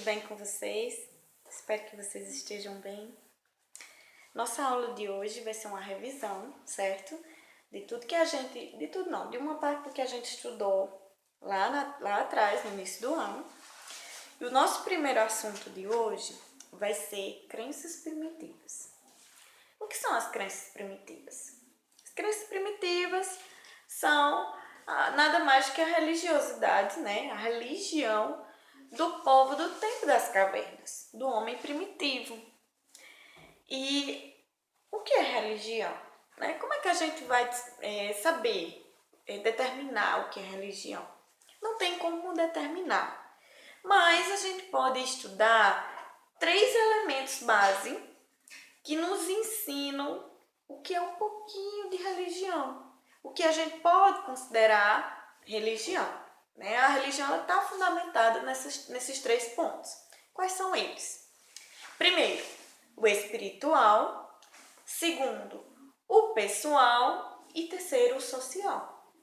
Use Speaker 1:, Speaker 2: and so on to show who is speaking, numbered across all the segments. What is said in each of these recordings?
Speaker 1: bem com vocês? Espero que vocês estejam bem. Nossa aula de hoje vai ser uma revisão, certo? De uma parte do que a gente estudou lá atrás, no início do ano. E o nosso primeiro assunto de hoje vai ser crenças primitivas. O que são as crenças primitivas? As crenças primitivas são nada mais que a religiosidade, né? A religião do povo do tempo das cavernas, do homem primitivo. E o que é religião? Né? Como é que a gente vai saber, determinar o que é religião? Não tem como determinar, mas a gente pode estudar 3 elementos base que nos ensinam o que é um pouquinho de religião, o que a gente pode considerar religião. Né? A religião está fundamentada nesses 3 pontos. Quais são eles? Primeiro, o espiritual. Segundo, o pessoal. E terceiro, o social.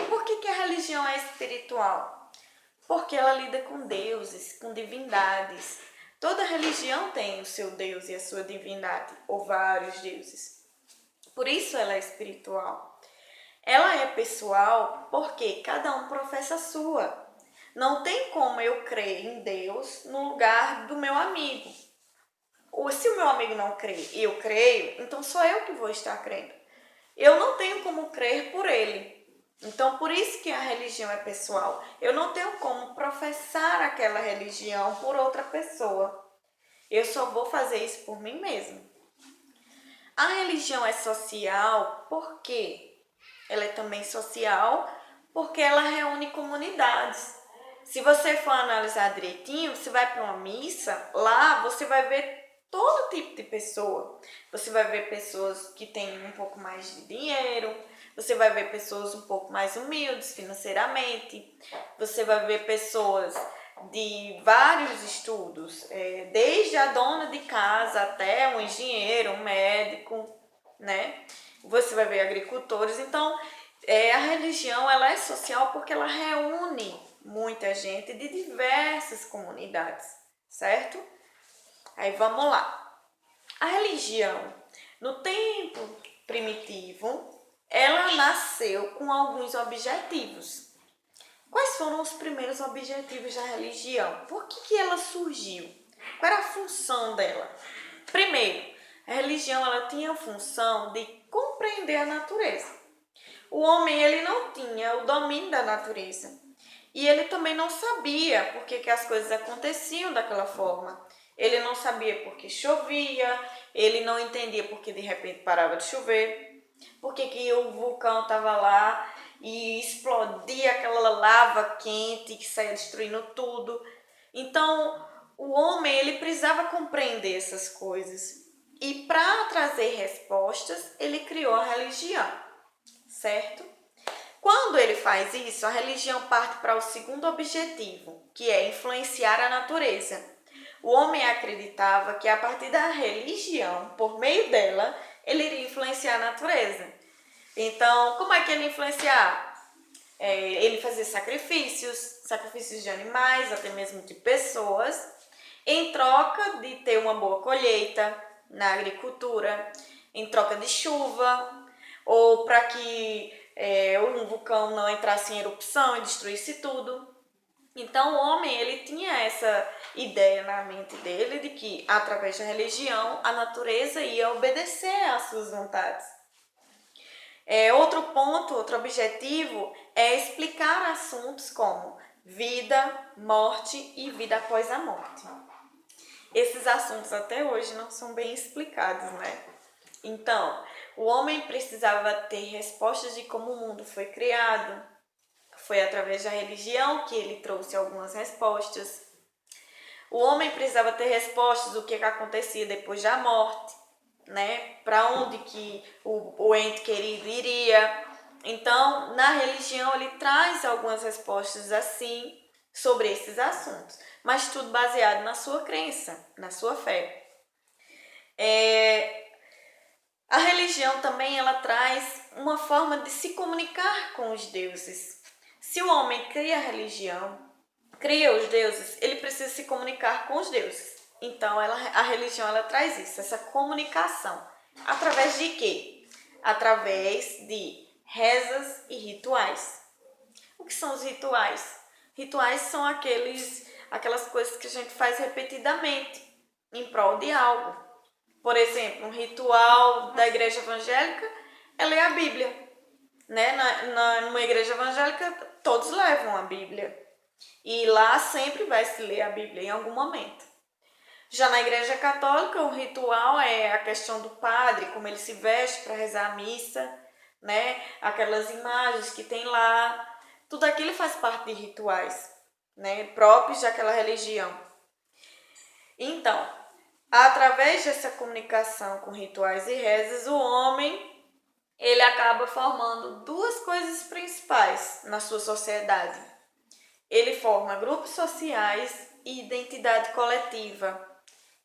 Speaker 1: Por que a religião é espiritual? Porque ela lida com deuses, com divindades. Toda religião tem o seu Deus e a sua divindade, ou vários deuses. Por isso ela é espiritual. Ela é pessoal porque cada um professa a sua. Não tem como eu crer em Deus no lugar do meu amigo. Ou se o meu amigo não crê e eu creio, então sou eu que vou estar crendo. Eu não tenho como crer por ele. Então, por isso que a religião é pessoal. Eu não tenho como professar aquela religião por outra pessoa. Eu só vou fazer isso por mim mesmo. A religião é social porque ela é também social porque ela reúne comunidades. Se você for analisar direitinho, você vai para uma missa, lá você vai ver todo tipo de pessoa. Você vai ver pessoas que têm um pouco mais de dinheiro, você vai ver pessoas um pouco mais humildes financeiramente, você vai ver pessoas de vários estudos, desde a dona de casa até um engenheiro, um médico, né? Você vai ver agricultores. Então, a religião ela é social porque ela reúne muita gente de diversas comunidades, certo? Aí vamos lá. A religião, no tempo primitivo, ela nasceu com alguns objetivos. Quais foram os primeiros objetivos da religião? Por que ela surgiu? Qual era a função dela? Primeiro, a religião ela tinha a função de compreender a natureza. O homem ele não tinha o domínio da natureza e ele também não sabia por que as coisas aconteciam daquela forma. Ele não sabia por que chovia, ele não entendia por que de repente parava de chover, por que o vulcão estava lá e explodia aquela lava quente que saía destruindo tudo. Então, o homem ele precisava compreender essas coisas. E para trazer respostas, ele criou a religião, certo? Quando ele faz isso, a religião parte para o segundo objetivo, que é influenciar a natureza. O homem acreditava que a partir da religião, por meio dela, ele iria influenciar a natureza. Então, como é que ele influenciar? Ele fazia sacrifícios de animais, até mesmo de pessoas, em troca de ter uma boa colheita na agricultura, em troca de chuva, ou para que um vulcão não entrasse em erupção e destruísse tudo. Então o homem ele tinha essa ideia na mente dele de que através da religião a natureza ia obedecer às suas vontades. Outro ponto, outro objetivo é explicar assuntos como vida, morte e vida após a morte. Esses assuntos até hoje não são bem explicados, né? Então, o homem precisava ter respostas de como o mundo foi criado. Foi através da religião que ele trouxe algumas respostas. O homem precisava ter respostas do que acontecia depois da morte, né? Para onde que o ente querido iria. Então, na religião, ele traz algumas respostas assim sobre esses assuntos, mas tudo baseado na sua crença, na sua fé. A religião também ela traz uma forma de se comunicar com os deuses. Se o homem cria a religião, cria os deuses, ele precisa se comunicar com os deuses. Então, a religião ela traz isso, essa comunicação. Através de quê? Através de rezas e rituais. O que são os rituais? Rituais são aquelas coisas que a gente faz repetidamente em prol de algo. Por exemplo, um ritual da igreja evangélica é ler a Bíblia. Né? Numa igreja evangélica, todos levam a Bíblia. E lá sempre vai se ler a Bíblia em algum momento. Já na igreja católica, o ritual é a questão do padre, como ele se veste para rezar a missa, né? Aquelas imagens que tem lá. Tudo aquilo faz parte de rituais, né? Próprios daquela religião. Então, através dessa comunicação com rituais e rezas, o homem ele acaba formando duas coisas principais na sua sociedade. Ele forma grupos sociais e identidade coletiva.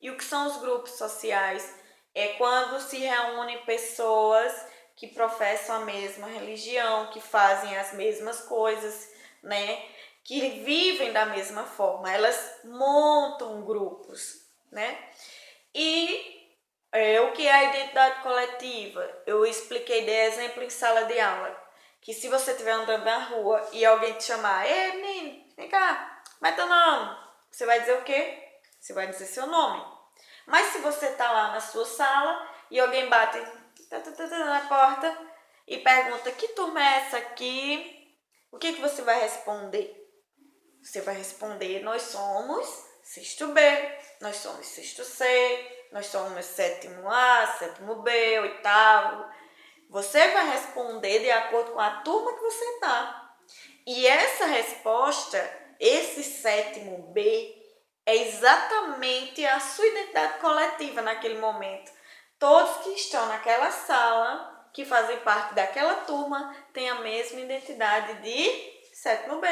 Speaker 1: E o que são os grupos sociais? É quando se reúnem pessoas que professam a mesma religião, que fazem as mesmas coisas, né? Que vivem da mesma forma. Elas montam grupos, né? E o que é a identidade coletiva? Eu expliquei de exemplo em sala de aula. Que se você estiver andando na rua e alguém te chamar, ei menino, vem cá, como é teu nome? Você vai dizer o quê? Você vai dizer seu nome. Mas se você está lá na sua sala e alguém bate na porta e pergunta, que turma é essa aqui? O que você vai responder? Você vai responder, nós somos sexto B, nós somos sexto C, nós somos sétimo A, sétimo B, oitavo. Você vai responder de acordo com a turma que você está. E essa resposta, esse sétimo B, é exatamente a sua identidade coletiva naquele momento. Todos que estão naquela sala, que fazem parte daquela turma, têm a mesma identidade de sétimo B.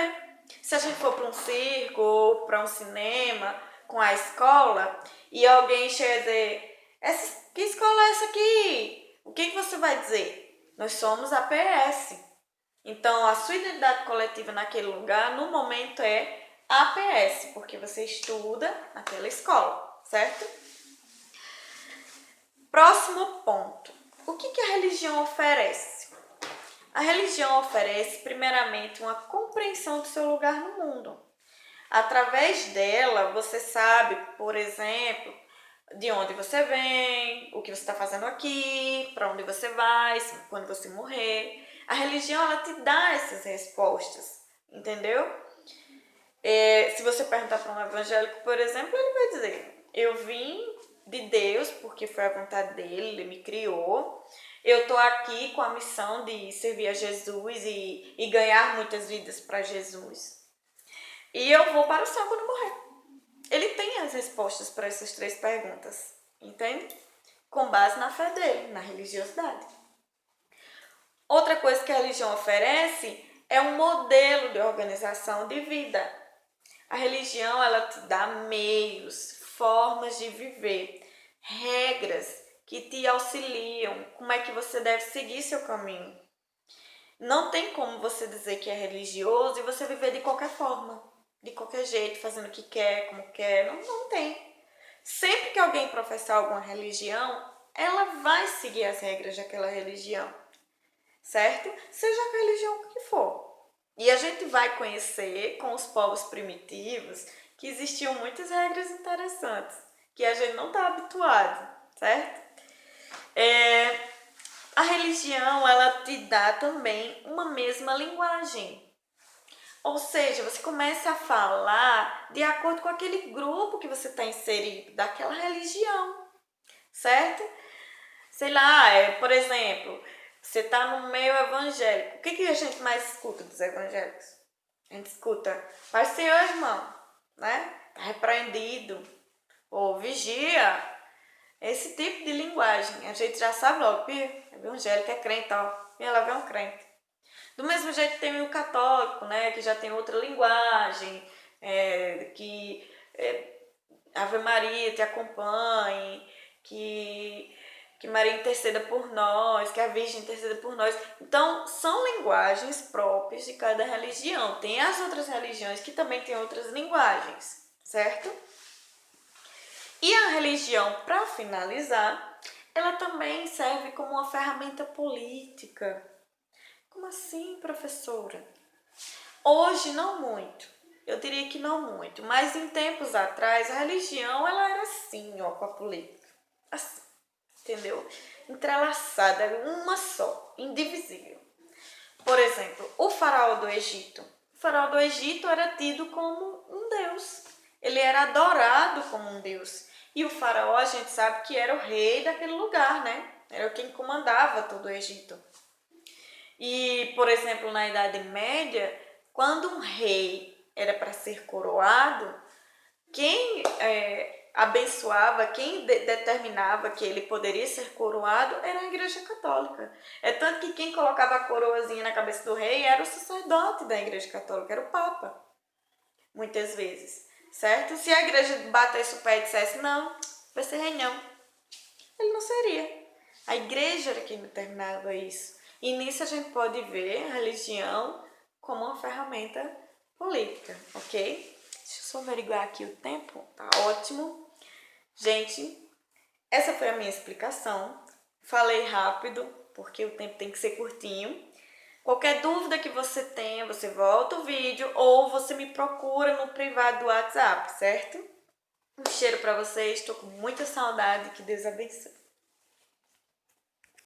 Speaker 1: Se a gente for para um circo ou para um cinema com a escola e alguém chega a dizer, que escola é essa aqui? O que você vai dizer? Nós somos a PS. Então, a sua identidade coletiva naquele lugar, no momento, é APS, porque você estuda naquela escola, certo? Próximo ponto. O que a religião oferece? A religião oferece, primeiramente, uma compreensão do seu lugar no mundo. Através dela, você sabe, por exemplo, de onde você vem, o que você está fazendo aqui, para onde você vai, quando você morrer. A religião, ela te dá essas respostas, entendeu? Se você perguntar para um evangélico, por exemplo, ele vai dizer, eu vim de Deus porque foi a vontade dele, ele me criou. Eu estou aqui com a missão de servir a Jesus e ganhar muitas vidas para Jesus. E eu vou para o céu quando morrer. Ele tem as respostas para essas três perguntas, entende? Com base na fé dele, na religiosidade. Outra coisa que a religião oferece é um modelo de organização de vida. A religião, ela te dá meios, formas de viver, regras que te auxiliam, como é que você deve seguir seu caminho. Não tem como você dizer que é religioso e você viver de qualquer forma, de qualquer jeito, fazendo o que quer, como quer. Não tem. Sempre que alguém professar alguma religião, ela vai seguir as regras daquela religião, certo? Seja a religião que for. E a gente vai conhecer com os povos primitivos que existiam muitas regras interessantes, que a gente não está habituado, certo? A religião, ela te dá também uma mesma linguagem. Ou seja, você começa a falar de acordo com aquele grupo que você está inserido, daquela religião, certo? Sei lá, por exemplo, você está no meio evangélico. O que a gente mais escuta dos evangélicos? A gente escuta, Pai Senhor, irmão, né? Está repreendido. Ou vigia. Esse tipo de linguagem. A gente já sabe logo, evangélico é crente, ó. Ela vê um crente. Do mesmo jeito tem o católico, né? Que já tem outra linguagem, que Ave Maria te acompanhe, que que Maria interceda por nós, que a Virgem interceda por nós. Então, são linguagens próprias de cada religião. Tem as outras religiões que também têm outras linguagens, certo? E a religião, para finalizar, ela também serve como uma ferramenta política. Como assim, professora? Hoje, não muito. Eu diria que não muito. Mas em tempos atrás, a religião ela era assim, ó, com a política. Assim, entendeu? Entrelaçada, uma só, indivisível. Por exemplo, o faraó do Egito. O faraó do Egito era tido como um deus. Ele era adorado como um deus. E o faraó, a gente sabe que era o rei daquele lugar, né? Era quem comandava todo o Egito. E, por exemplo, na Idade Média, quando um rei era para ser coroado, quem abençoava, quem determinava que ele poderia ser coroado era a Igreja Católica. É tanto que quem colocava a coroazinha na cabeça do rei era o sacerdote da Igreja Católica, era o Papa, muitas vezes, certo? Se a igreja batesse o pé e dissesse, não, vai ser rei não, ele não seria. A igreja era quem determinava isso. E nisso a gente pode ver a religião como uma ferramenta política, ok? Deixa eu só averiguar aqui o tempo, tá ótimo. Gente, essa foi a minha explicação. Falei rápido, porque o tempo tem que ser curtinho. Qualquer dúvida que você tenha, você volta o vídeo ou você me procura no privado do WhatsApp, certo? Um cheiro pra vocês, estou com muita saudade, que Deus abençoe.